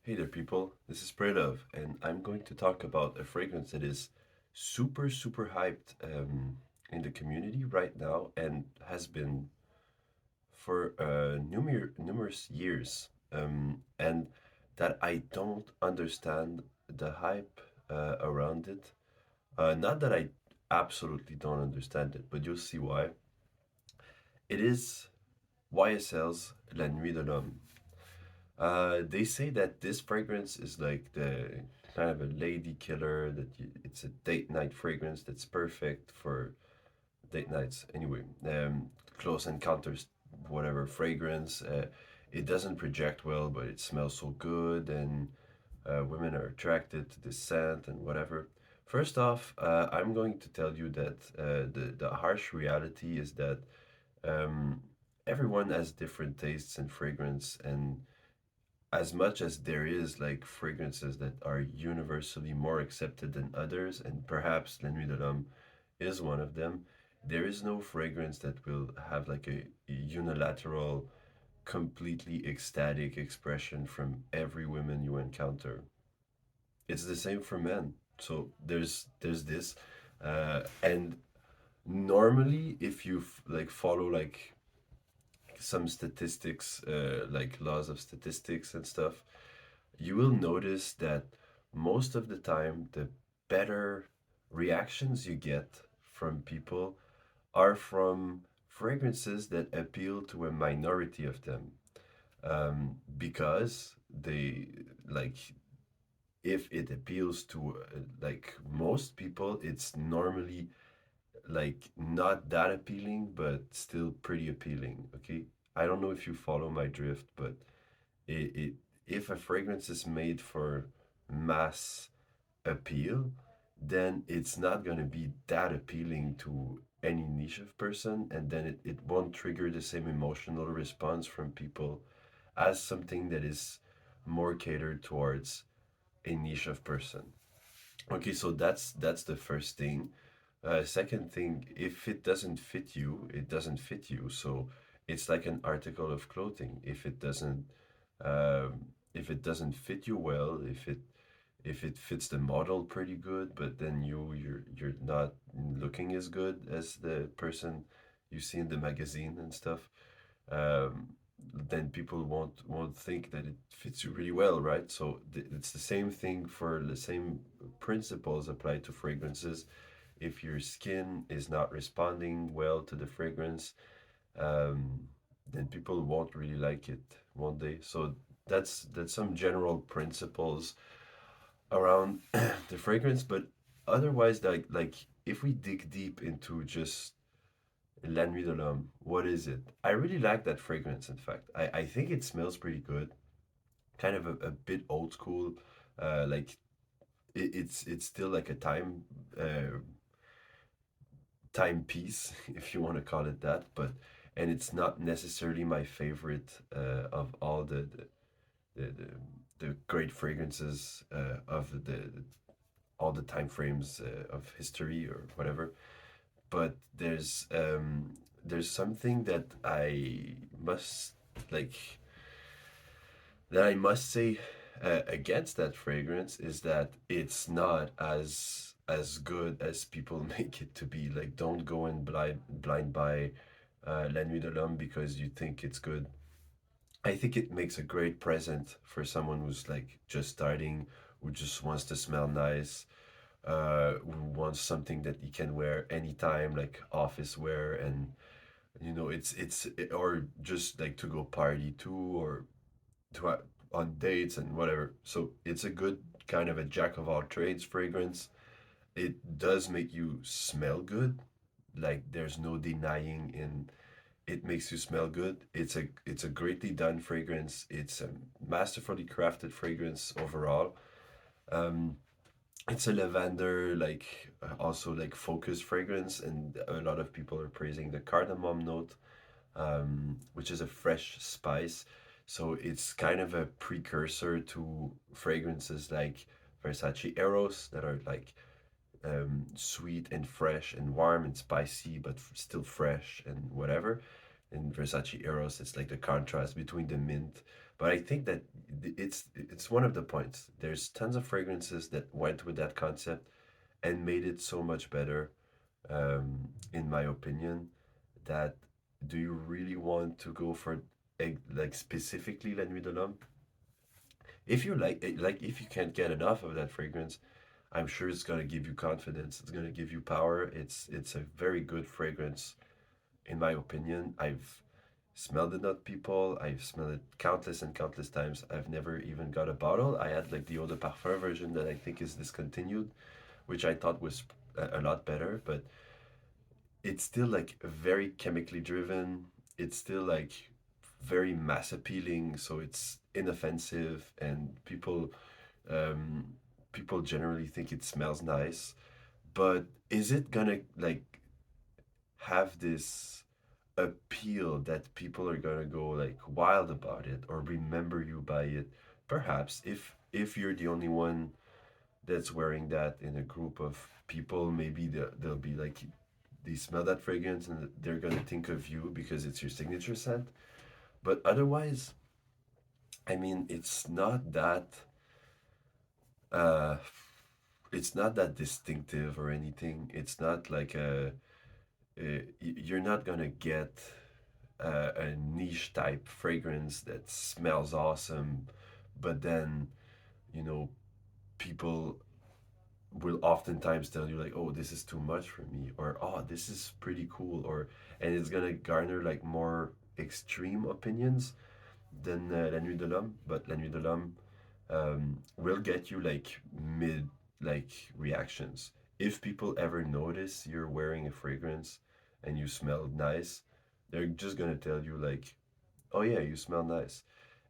Hey there, people. This is Predov, and I'm going to talk about a fragrance that is super hyped in the community right now and has been for numerous years. And that I don't understand the hype around it. Not that I absolutely don't understand it, but you'll see why. It is YSL's La Nuit de l'Homme. They say that this fragrance is like the kind of a lady killer, it's a date night fragrance that's perfect for date nights. Anyway, close encounters, whatever fragrance. It doesn't project well, but it smells so good, and women are attracted to the scent and whatever. First off, I'm going to tell you that the harsh reality is that um, everyone has different tastes in fragrance, and as much as there is like fragrances that are universally more accepted than others, and perhaps La Nuit de l'Homme is one of them, there is no fragrance that will have like a unilateral, completely ecstatic expression from every woman you encounter. It's the same for men. So there's this, and normally if you like follow like some statistics, like laws of statistics and stuff, you will notice that most of the time, the better reactions you get from people are from fragrances that appeal to a minority of them. Because they like, if it appeals to like most people, it's normally like not that appealing, but still pretty appealing. Okay. I don't know if you follow my drift, but it if a fragrance is made for mass appeal, then it's not gonna be that appealing to any niche of person, and then it won't trigger the same emotional response from people as something that is more catered towards a niche of person. Okay, so that's the first thing. Second thing, if it doesn't fit you, it doesn't fit you. So it's like an article of clothing. If it doesn't fit you well, if it fits the model pretty good, but then you're not looking as good as the person you see in the magazine and stuff, um, then people won't think that it fits you really well, right? So it's the same thing for the same principles apply to fragrances. If your skin is not responding well to the fragrance, um, then people won't really like it, won't they? So that's some general principles around the fragrance, but otherwise, like if we dig deep into just La Nuit de l'Homme, what is it? I really like that fragrance. In fact, I think it smells pretty good. Kind of a bit old school. Like it's still like a timepiece, if you want to call it that. But and it's not necessarily my favorite of all the great fragrances of the all the time frames of history or whatever. But there's something that must like I must say against that fragrance is that it's not as good as people make it to be. Like, don't go and blind buy La Nuit de l'Homme because you think it's good. I think it makes a great present for someone who's like just starting, who just wants to smell nice, who wants something that he can wear anytime, like office wear, and or just like to go party too, or to on dates and whatever. So it's a good kind of a jack of all trades fragrance. It does make you smell good. Like there's no denying in it makes you smell good. It's a greatly done fragrance. It's a masterfully crafted fragrance overall. Um, it's a lavender like also like focus fragrance, and a lot of people are praising the cardamom note, which is a fresh spice. So it's kind of a precursor to fragrances like Versace Eros that are like sweet and fresh and warm and spicy, but still fresh and whatever. In Versace Eros, it's like the contrast between the mint, But I think that it's one of the points. There's tons of fragrances that went with that concept and made it so much better, in my opinion. That do you really want to go for like specifically La Nuit de l'Homme? If you like if you can't get enough of that fragrance, I'm sure it's gonna give you confidence. It's gonna give you power. It's a very good fragrance, in my opinion. I've smelled it on people. I've smelled it countless and countless times. I've never even got a bottle. I had like the eau de parfum version that I think is discontinued, which I thought was a lot better, but it's still like very chemically driven. It's still like very mass appealing, so it's inoffensive, and um, people generally think it smells nice. But is it gonna like have this appeal that people are gonna go like wild about it or remember you by it? Perhaps if you're the only one that's wearing that in a group of people, maybe they'll be like they smell that fragrance and they're gonna think of you because it's your signature scent. But otherwise, I mean, uh it's not that distinctive or anything. It's not like you're not gonna get a niche type fragrance that smells awesome, but then you know people will oftentimes tell you like, oh, this is too much for me, or oh, this is pretty cool, or and it's gonna garner like more extreme opinions than La Nuit de l'Homme. But La Nuit de l'Homme will get you like mid like reactions. If people ever notice you're wearing a fragrance and you smell nice, they're just gonna tell you like, oh yeah, you smell nice.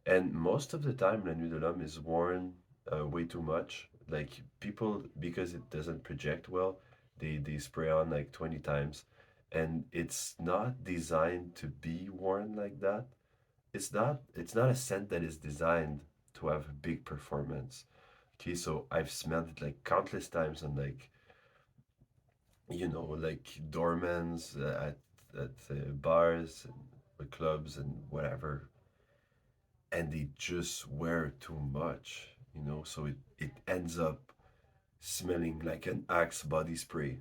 And most of the time, La Nuit de l'Homme is worn way too much. Like people, because it doesn't project well, they spray on like 20 times, and it's not designed to be worn like that. It's not a scent that is designed to have a big performance. Okay, so I've smelled it like countless times on like like doormans at bars and clubs and whatever, and they just wear too much, so it ends up smelling like an Axe body spray.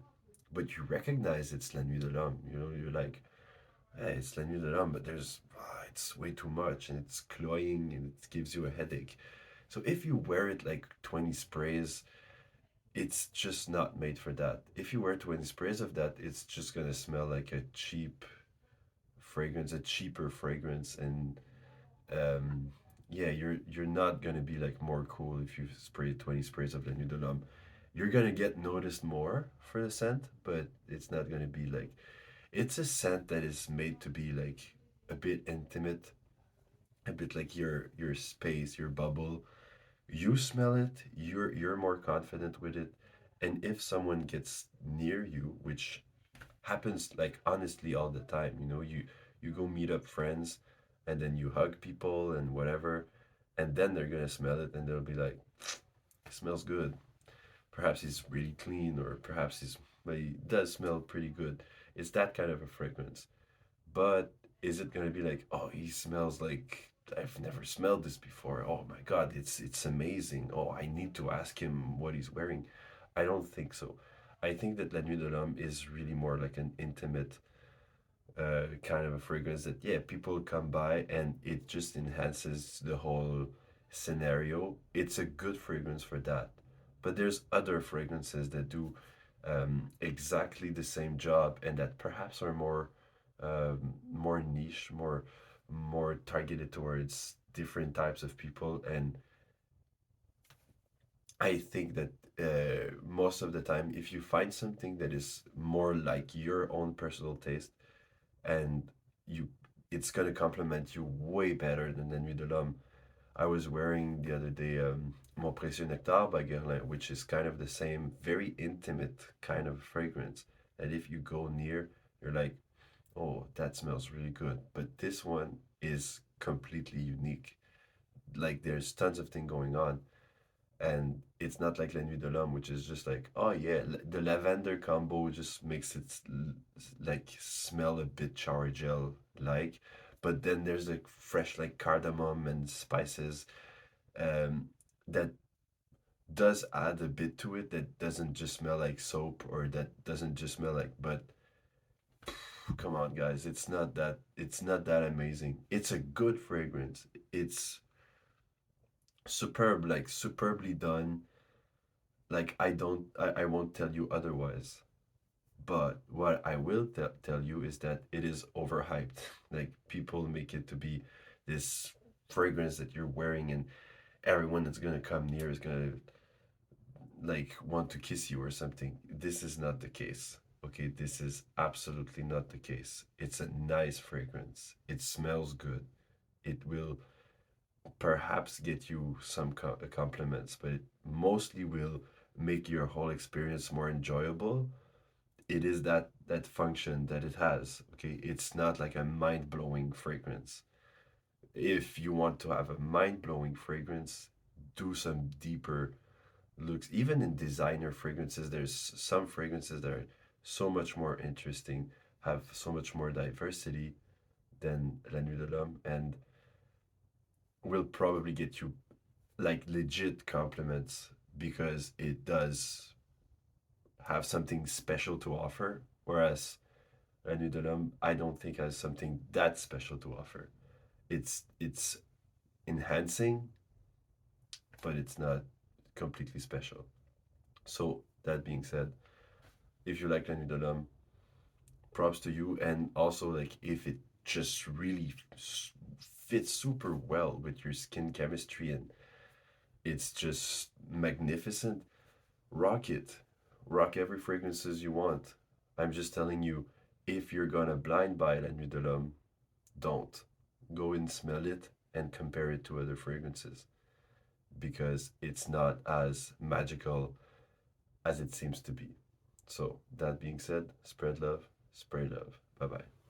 But you recognize it's La Nuit de l'Homme, you're like, hey, it's La Nuit de l'Homme, but it's way too much and it's cloying and it gives you a headache. So if you wear it like 20 sprays, it's just not made for that. If you wear 20 sprays of that, it's just gonna smell like a cheaper fragrance, and um, yeah, you're not gonna be like more cool if you spray 20 sprays of La Nuit de l'Homme. You're gonna get noticed more for the scent, but it's not gonna be like it's a scent that is made to be like a bit intimate, a bit like your space, your bubble. You smell it, you're more confident with it, and if someone gets near you, which happens like honestly all the time, you go meet up friends and then you hug people and whatever, and then they're gonna smell it and they'll be like, it smells good. Perhaps he's really clean, or perhaps but he does smell pretty good. It's that kind of a fragrance. But is it gonna be like, oh, he smells like I've never smelled this before. Oh my God, it's amazing. Oh, I need to ask him what he's wearing. I don't think so. I think that La Nuit de l'Homme is really more like an intimate kind of a fragrance that, yeah, people come by and it just enhances the whole scenario. It's a good fragrance for that. But there's other fragrances that do exactly the same job and that perhaps are more niche, more targeted towards different types of people. And I think that most of the time, if you find something that is more like your own personal taste, and you it's gonna complement you way better than the Nuit de l'Homme. I was wearing the other day Mon Précieux Nectar by Guerlain, which is kind of the same, very intimate kind of fragrance. That if you go near, you're like, oh, that smells really good. But this one is completely unique. Like there's tons of thing going on, and it's not like La Nuit de l'Homme, which is just like, oh yeah, the lavender combo just makes it like smell a bit shower gel like, but then there's like fresh like cardamom and spices um, that does add a bit to it that doesn't just smell like soap or that doesn't just smell like, but come on guys, it's not that amazing. It's a good fragrance. It's superb, like superbly done. Like I won't tell you otherwise. But what I will tell you is that it is overhyped. Like people make it to be this fragrance that you're wearing and everyone that's gonna come near is gonna like want to kiss you or something. This is not the case. Okay, this is absolutely not the case. It's a nice fragrance. It smells good. It will perhaps get you some compliments, but it mostly will make your whole experience more enjoyable. It is that function that it has. Okay, it's not like a mind-blowing fragrance. If you want to have a mind-blowing fragrance, do some deeper looks. Even in designer fragrances, there's some fragrances that are so much more interesting, have so much more diversity than La Nuit de l'Homme, and will probably get you like legit compliments because it does have something special to offer. Whereas La Nuit de l'Homme, I don't think has something that special to offer. It's enhancing, but it's not completely special. So that being said, if you like La Nuit de l'Homme, props to you. And also, like, if it just really fits super well with your skin chemistry and it's just magnificent, rock it. Rock every fragrances you want. I'm just telling you, if you're gonna blind buy La Nuit de l'Homme, don't. Go and smell it and compare it to other fragrances because it's not as magical as it seems to be. So, that being said, spread love, spray love. Bye bye.